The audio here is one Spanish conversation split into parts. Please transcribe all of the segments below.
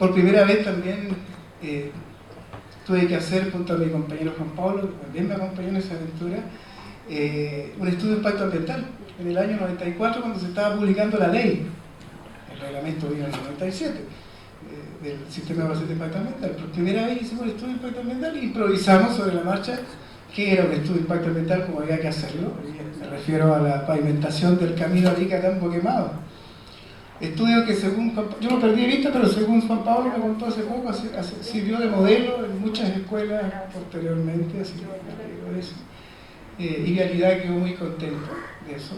Por primera vez también tuve que hacer, junto a mi compañero Juan Pablo, que también me acompañó en esa aventura, un estudio de impacto ambiental. En el año 94, cuando se estaba publicando la ley, el reglamento vino en el 97, del sistema de evaluación de impacto ambiental. Por primera vez hicimos el estudio de impacto ambiental e improvisamos sobre la marcha qué era un estudio de impacto ambiental, como había que hacerlo. Me refiero a la pavimentación del camino Arica-Tambo Quemado. Estudio que según yo lo perdí de vista, pero según Juan Pablo me contó hace poco, sirvió de modelo en muchas escuelas posteriormente, así que me alegro de eso. Y Vialidad quedó muy contento de eso.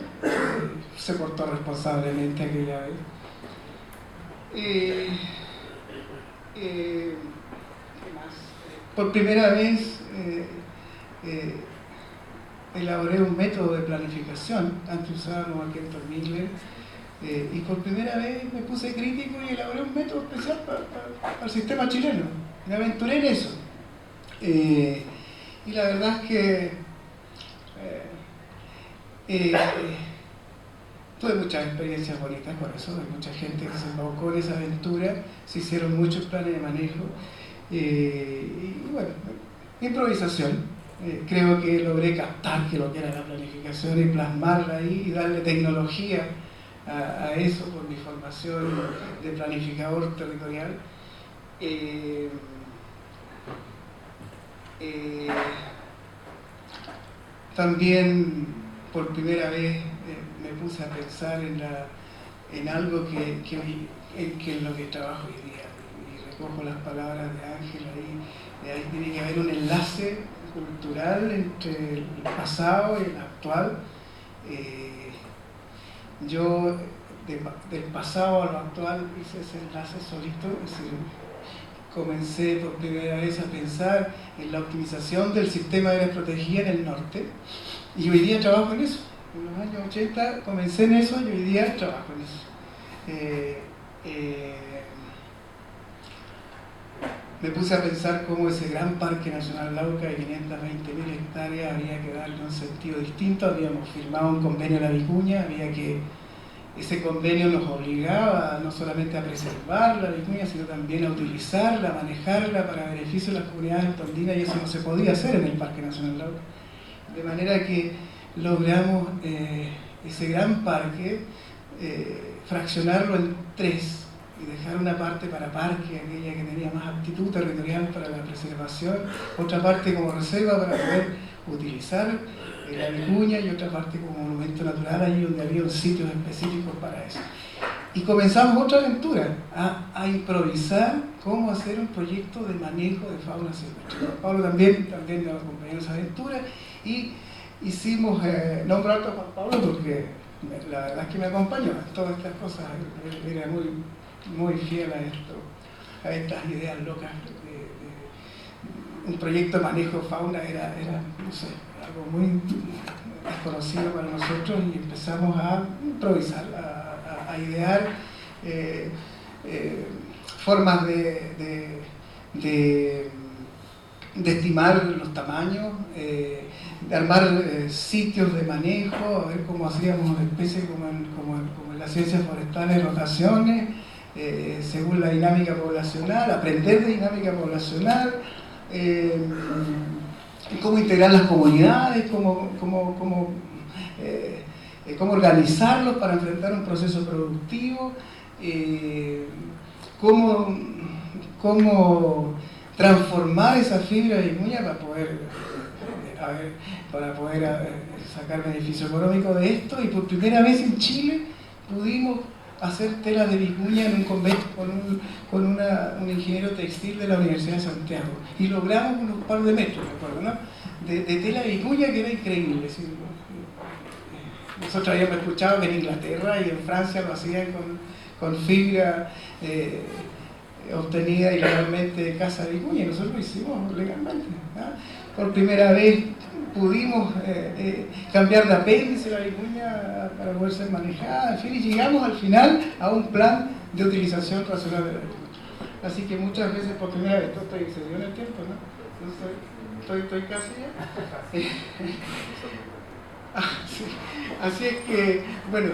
Se portó responsablemente aquella vez. ¿Qué más? Por primera vez elaboré un método de planificación. Antes usábamos a Kenton Miller. Y por primera vez me puse crítico y elaboré un método especial para el sistema chileno. Me aventuré en eso. Y la verdad es que tuve muchas experiencias bonitas con eso. Hay mucha gente que se embaucó en esa aventura, se hicieron muchos planes de manejo. Y bueno, improvisación. Creo que logré captar que lo que era la planificación y plasmarla ahí y darle tecnología a eso por mi formación de planificador territorial. También por primera vez me puse a pensar en algo en lo que trabajo hoy día, y recojo las palabras de Ángel ahí tiene que haber un enlace cultural entre el pasado y el actual. Yo del pasado a lo actual hice ese enlace solito, es decir, comencé por primera vez a pensar en la optimización del sistema de áreas protegidas en el norte, y hoy día trabajo en eso. En los años 80 comencé en eso y hoy día trabajo en eso. Me puse a pensar cómo ese gran Parque Nacional Lauca de 520.000 hectáreas había que darle un sentido distinto. Habíamos firmado un convenio en la Vicuña, ese convenio nos obligaba no solamente a preservar la vicuña, sino también a utilizarla, a manejarla para beneficio de las comunidades antondinas, y eso no se podía hacer en el Parque Nacional Lauca. De manera que logramos ese gran parque fraccionarlo en tres y dejar una parte para parque, aquella que tenía más aptitud territorial para la preservación, otra parte como reserva para poder utilizar la vicuña y otra parte como monumento natural, allí donde había sitios específicos para eso. Y comenzamos otra aventura, a improvisar cómo hacer un proyecto de manejo de fauna silvestre. Pablo también nos acompañó en esa aventura y hicimos, nombro alto a Juan Pablo porque la verdad es que me acompañó en todas estas cosas. Él era muy fiel a estas ideas locas. Un proyecto de manejo de fauna era no sé, algo muy desconocido para nosotros, y empezamos a improvisar, a idear formas de estimar los tamaños, de armar sitios de manejo, a ver cómo hacíamos una especie como en las ciencias forestales, rotaciones, según la dinámica poblacional, aprender de dinámica poblacional, cómo integrar las comunidades, cómo organizarlos para enfrentar un proceso productivo, cómo transformar esa fibra de vicuña para poder sacar beneficio económico de esto. Y por primera vez en Chile pudimos hacer telas de vicuña en un convenio con un ingeniero textil de la Universidad de Santiago, y logramos unos par de metros, me acuerdo, ¿no? de tela de vicuña, que era increíble. ¿Sí? Nosotros habíamos escuchado que en Inglaterra y en Francia lo hacían con fibra obtenida ilegalmente de caza de vicuña, y nosotros lo hicimos legalmente, ¿no? Por primera vez pudimos cambiar de apéndice la vicuña para poder ser manejada, en fin, y llegamos al final a un plan de utilización racional de la vicuña. Así que muchas veces, por primera vez, esto se dio en el tiempo, ¿no? Entonces, estoy casi ya. Sí. Así es que, bueno,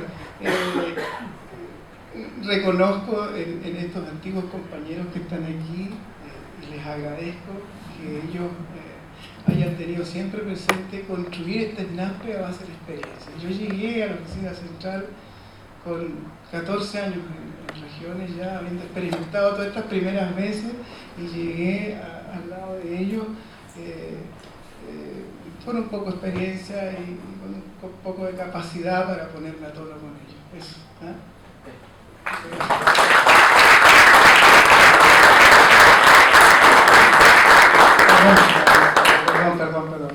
reconozco en estos antiguos compañeros que están aquí y les agradezco que ellos hayan tenido siempre presente construir este SNASPE a base de experiencia. Yo llegué a la oficina central con 14 años en regiones ya, habiendo experimentado todas estas primeras veces, y llegué al lado de ellos con un poco de experiencia y con un poco de capacidad para ponerme a tono con ellos. Eso, ¿eh? Perdón.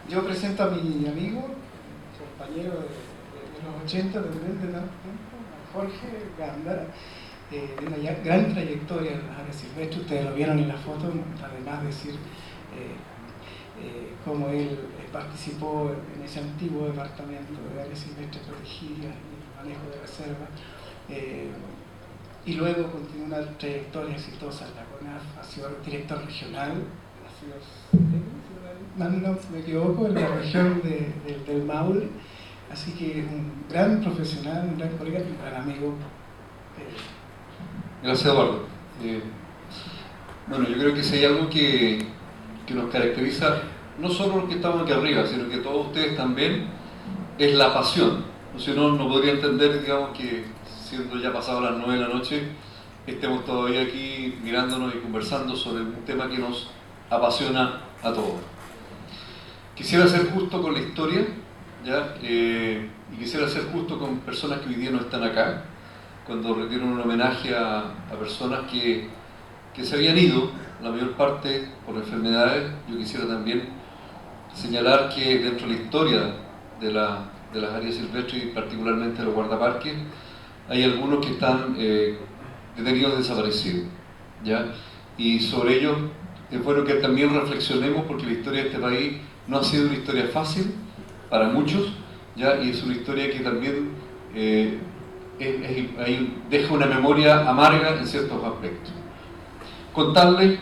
Yo presento a mi amigo, compañero de los 80 también, de tanto tiempo, a Jorge Gándara, de una gran trayectoria en las áreas silvestres. Ustedes lo vieron en la foto, además de decir cómo él participó en ese antiguo departamento de áreas silvestres protegidas y manejo de reservas. Y luego continuó una trayectoria exitosa en la CONAF, ha sido director regional, no me equivoco, en la región del Maule, así que es un gran profesional, un gran colega y un gran amigo. Gracias, Eduardo. Bueno, yo creo que si hay algo que nos caracteriza, no solo los que estamos aquí arriba, sino que todos ustedes también, es la pasión. Si no podría entender, digamos, que siendo ya pasado las 9 de la noche, estemos todavía aquí mirándonos y conversando sobre un tema que nos apasiona a todos. Quisiera ser justo con la historia, ¿ya? Y quisiera ser justo con personas que hoy día no están acá, cuando retiro un homenaje a personas que se habían ido, la mayor parte por enfermedades. Yo quisiera también señalar que dentro de la historia de las áreas silvestres y particularmente de los guardaparques, hay algunos que están detenidos desaparecidos, ¿ya? Y sobre ello es bueno que también reflexionemos, porque la historia de este país no ha sido una historia fácil para muchos, ¿ya? Y es una historia que también deja una memoria amarga en ciertos aspectos. Contarles,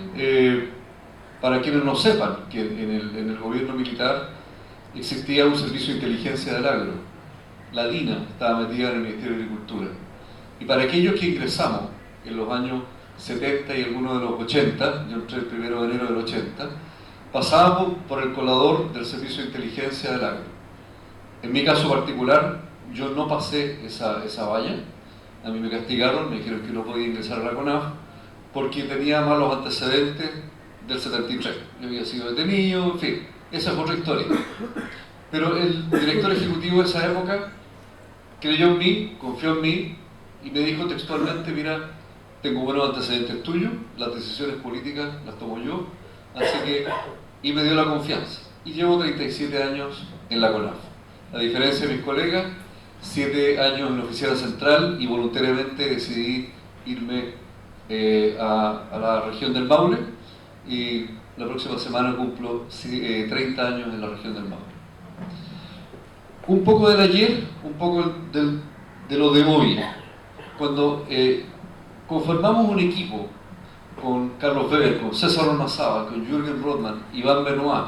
para quienes no sepan, que en el gobierno militar existía un servicio de inteligencia del agro. La DINA estaba metida en el Ministerio de Agricultura. Y para aquellos que ingresamos en los años 70 y algunos de los 80, yo entré el 1 de enero del 80, pasábamos por el colador del servicio de inteligencia del agro. En mi caso particular, yo no pasé esa valla. A mí me castigaron, me dijeron que no podía ingresar a la CONAF porque tenía malos antecedentes del 73. Yo había sido detenido, en fin, esa es otra historia. Pero el director ejecutivo de esa época creyó en mí, confió en mí y me dijo textualmente: mira, tengo buenos antecedentes tuyos, las decisiones políticas las tomo yo, así que... y me dio la confianza. Y llevo 37 años en la CONAF. A diferencia de mis colegas, 7 años en la oficina central, y voluntariamente decidí irme a la región del Maule, y la próxima semana cumplo 30 años en la región del Maule. Un poco del ayer, un poco de lo de hoy. Cuando conformamos un equipo con Carlos Weber, con César Ormazábal, con Jürgen Rothman, Iván Benoit,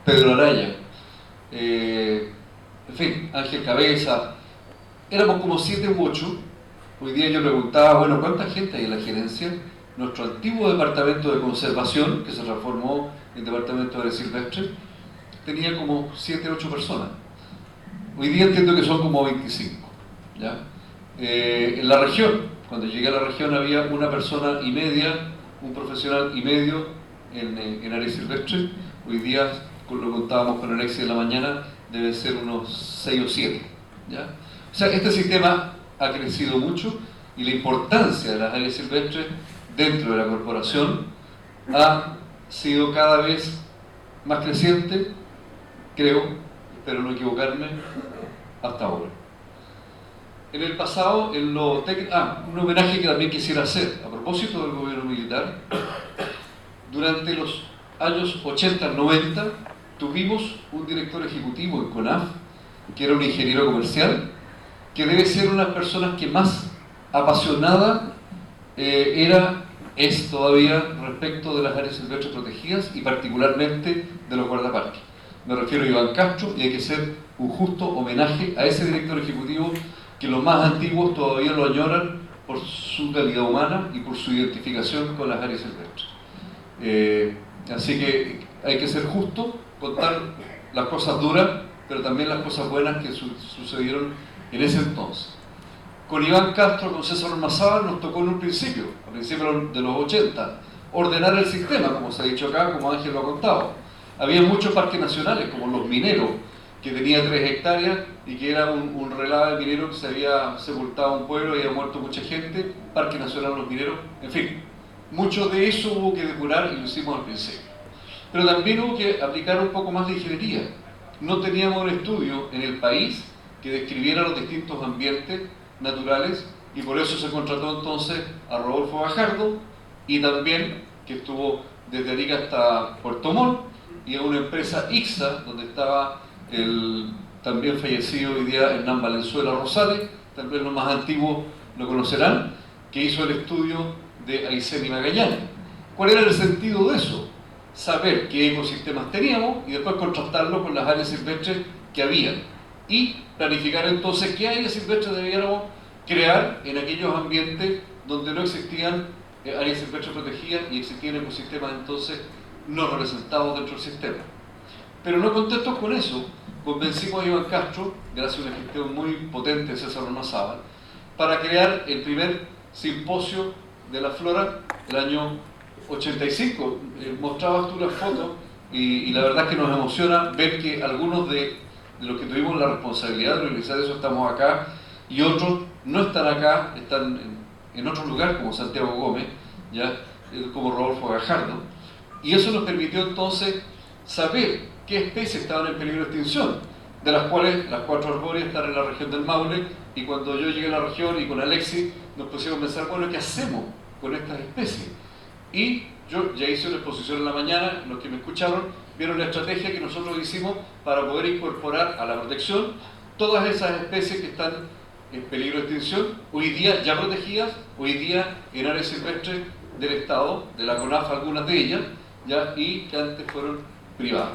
Pedro Araya, en fin, Ángel Cabeza, éramos como 7 u 8. Hoy día yo preguntaba, bueno, ¿cuánta gente hay en la gerencia? Nuestro antiguo departamento de conservación, que se transformó en departamento de áreas silvestres, tenía como 7 u 8 personas. Hoy día entiendo que son como 25, ¿ya? En la región, cuando llegué a la región había 1 persona y media, un profesional y medio en áreas silvestres. Hoy día, lo contábamos con Alexis en la mañana, debe ser unos 6 o 7, ¿ya? O sea, este sistema ha crecido mucho, y la importancia de las áreas silvestres dentro de la corporación ha sido cada vez más creciente, creo, espero no equivocarme, hasta ahora. En el pasado, un homenaje que también quisiera hacer, a propósito del gobierno militar. Durante los años 80-90 tuvimos un director ejecutivo en CONAF, que era un ingeniero comercial, que debe ser una de las personas que más apasionada es todavía respecto de las áreas silvestres protegidas y particularmente de los guardaparques. Me refiero a Iván Castro, y hay que hacer un justo homenaje a ese director ejecutivo que los más antiguos todavía lo añoran por su calidad humana y por su identificación con las áreas silvestres. Así que hay que ser justo, contar las cosas duras, pero también las cosas buenas que sucedieron en ese entonces. Con Iván Castro, con César Ormazábal, nos tocó en un principio, a principios de los 80, ordenar el sistema, como se ha dicho acá, como Ángel lo ha contado. Había muchos parques nacionales, como Los Mineros, que tenía 3 hectáreas y que era un relave minero que se había sepultado un pueblo y había muerto mucha gente, Parque Nacional Los Mineros, en fin. Mucho de eso hubo que depurar y lo hicimos al principio. Pero también hubo que aplicar un poco más de ingeniería. No teníamos un estudio en el país que describiera los distintos ambientes naturales y por eso se contrató entonces a Rodolfo Gajardo y también que estuvo desde Arica hasta Puerto Montt y a una empresa ICSA donde estaba el también fallecido hoy día Hernán Valenzuela Rosales, tal vez los más antiguos lo conocerán, que hizo el estudio de Aysén y Magallanes. ¿Cuál era el sentido de eso? Saber qué ecosistemas teníamos y después contrastarlo con las áreas silvestres que había y planificar entonces qué áreas silvestres debiéramos crear en aquellos ambientes donde no existían áreas silvestres protegidas y existían ecosistemas entonces no representados dentro del sistema. Pero no contentos con eso, convencimos a Iván Castro, gracias a una gestión muy potente de César Ormazábal, para crear el primer simposio de la flora el año 85. Mostrabas tú las fotos y la verdad es que nos emociona ver que algunos de los que tuvimos la responsabilidad de realizar eso estamos acá y otros no están acá, están en otro lugar como Santiago Gómez, ¿ya? Como Rodolfo Gajardo, y eso nos permitió entonces saber qué especies estaban en peligro de extinción, de las cuales las 4 arbóreas están en la región del Maule, y cuando yo llegué a la región y con Alexis nos pusimos a pensar, bueno, ¿qué hacemos con estas especies? Y yo ya hice una exposición en la mañana, los que me escucharon vieron la estrategia que nosotros hicimos para poder incorporar a la protección todas esas especies que están en peligro de extinción, hoy día ya protegidas, hoy día en áreas silvestres del Estado, de la CONAF algunas de ellas, ¿ya? Y que antes fueron privadas.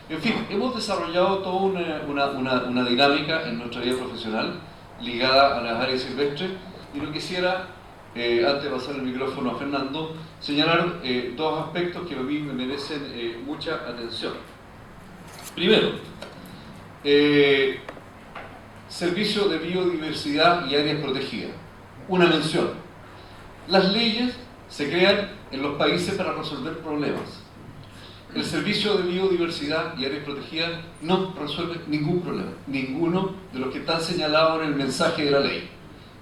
En fin, hemos desarrollado toda una dinámica en nuestra vida profesional ligada a las áreas silvestres y no quisiera, antes de pasar el micrófono a Fernando, señalar 2 aspectos que a mí me merecen mucha atención. Primero, servicio de biodiversidad y áreas protegidas. Una mención. Las leyes se crean en los países para resolver problemas. El servicio de biodiversidad y áreas protegidas no resuelve ningún problema, ninguno de los que están señalados en el mensaje de la ley.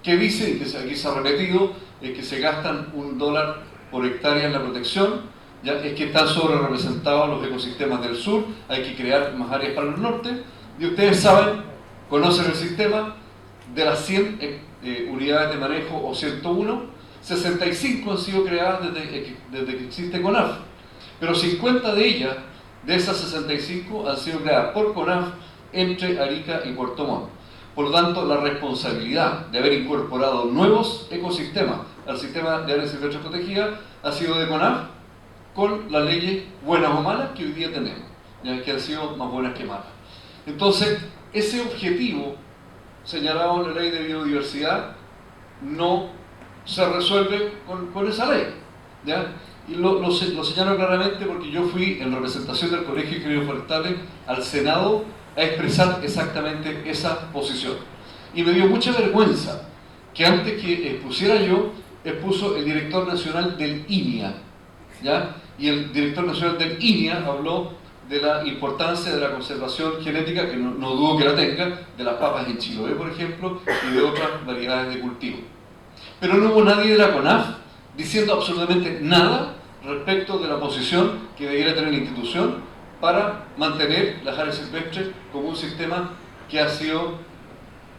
¿Qué dice? Y que aquí se ha repetido, es que se gastan $1 por hectárea en la protección, ya es que están sobre representados los ecosistemas del sur, hay que crear más áreas para el norte, y ustedes saben, conocen el sistema, de las 100 unidades de manejo o 101, 65 han sido creadas desde que existe CONAF. Pero 50 de ellas, de esas 65, han sido creadas por CONAF entre Arica y Puerto Montt. Por lo tanto, la responsabilidad de haber incorporado nuevos ecosistemas al sistema de áreas silvestres protegidas ha sido de CONAF con las leyes buenas o malas que hoy día tenemos, ya que han sido más buenas que malas. Entonces, ese objetivo señalado en la ley de biodiversidad no se resuelve con esa ley, ¿ya? Y lo señalo claramente porque yo fui en representación del Colegio de Ingenieros Forestales al Senado a expresar exactamente esa posición. Y me dio mucha vergüenza que antes que expusiera yo, expuso el director nacional del INIA, ¿ya? Y el director nacional del INIA habló de la importancia de la conservación genética, que no dudo que la tenga, de las papas en Chiloé, por ejemplo, y de otras variedades de cultivo. Pero no hubo nadie de la CONAF diciendo absolutamente nada respecto de la posición que debiera tener la institución para mantener las áreas silvestres como un sistema que ha sido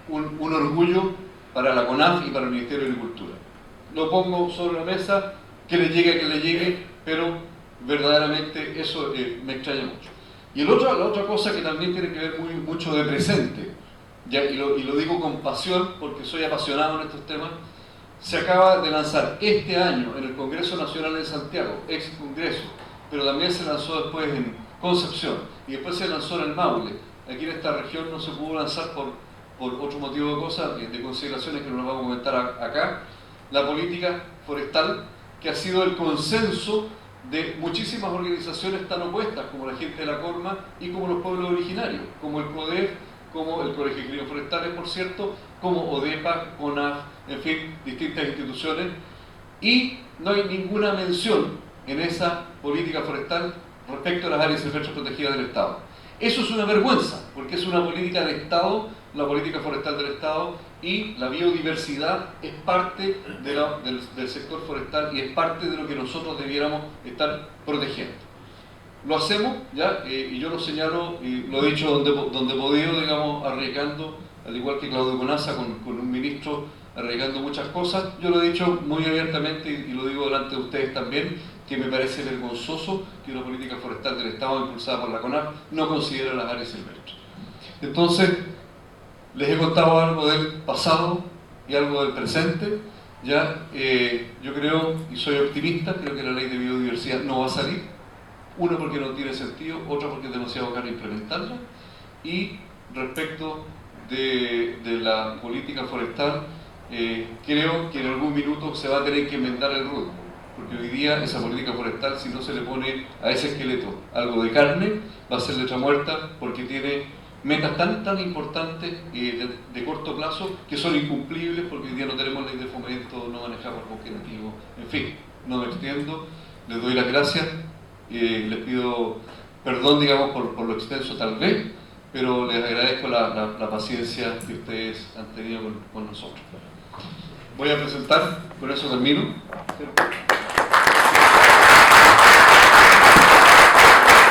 un orgullo para la CONAF y para el Ministerio de Agricultura. Lo pongo sobre la mesa, que le llegue, pero verdaderamente eso me extraña mucho. Y la otra cosa que también tiene que ver mucho de presente, ya, y lo digo con pasión porque soy apasionado en estos temas, se acaba de lanzar este año en el Congreso Nacional de Santiago, ex Congreso, pero también se lanzó después en Concepción y después se lanzó en el Maule. Aquí en esta región no se pudo lanzar por otro motivo de cosas, de consideraciones que no nos vamos a comentar acá, la política forestal, que ha sido el consenso de muchísimas organizaciones tan opuestas como la gente de la Corma y como los pueblos originarios, como el CODEF, como el Colegio de Ingenieros Forestales, por cierto, como ODEPA, CONAF, en fin, distintas instituciones, y no hay ninguna mención en esa política forestal respecto a las áreas silvestres protegidas del Estado. Eso es una vergüenza, porque es una política de Estado, la política forestal del Estado, y la biodiversidad es parte del sector forestal y es parte de lo que nosotros debiéramos estar protegiendo. Lo hacemos, ¿ya? Y yo lo señalo, y lo he dicho donde he podido, digamos, arriesgando, al igual que Claudio Conaza, con un ministro arriesgando muchas cosas. Yo lo he dicho muy abiertamente y lo digo delante de ustedes también, que me parece vergonzoso que una política forestal del Estado impulsada por la CONAF no considere las áreas silvestres. Entonces, les he contado algo del pasado y algo del presente. Ya, yo creo, y soy optimista, creo que la ley de biodiversidad no va a salir. Uno, porque no tiene sentido, otro, porque es demasiado caro implementarla. Y respecto de la política forestal, creo que en algún minuto se va a tener que enmendar el RUT, porque hoy día esa política forestal, si no se le pone a ese esqueleto algo de carne, va a ser letra muerta, porque tiene metas tan importantes de corto plazo que son incumplibles, porque hoy día no tenemos ley de fomento, no manejamos bosque nativo, en fin, no me extiendo, les doy las gracias, les pido perdón, digamos, por lo extenso tal vez, pero les agradezco la paciencia que ustedes han tenido con nosotros. Voy a presentar, con eso termino.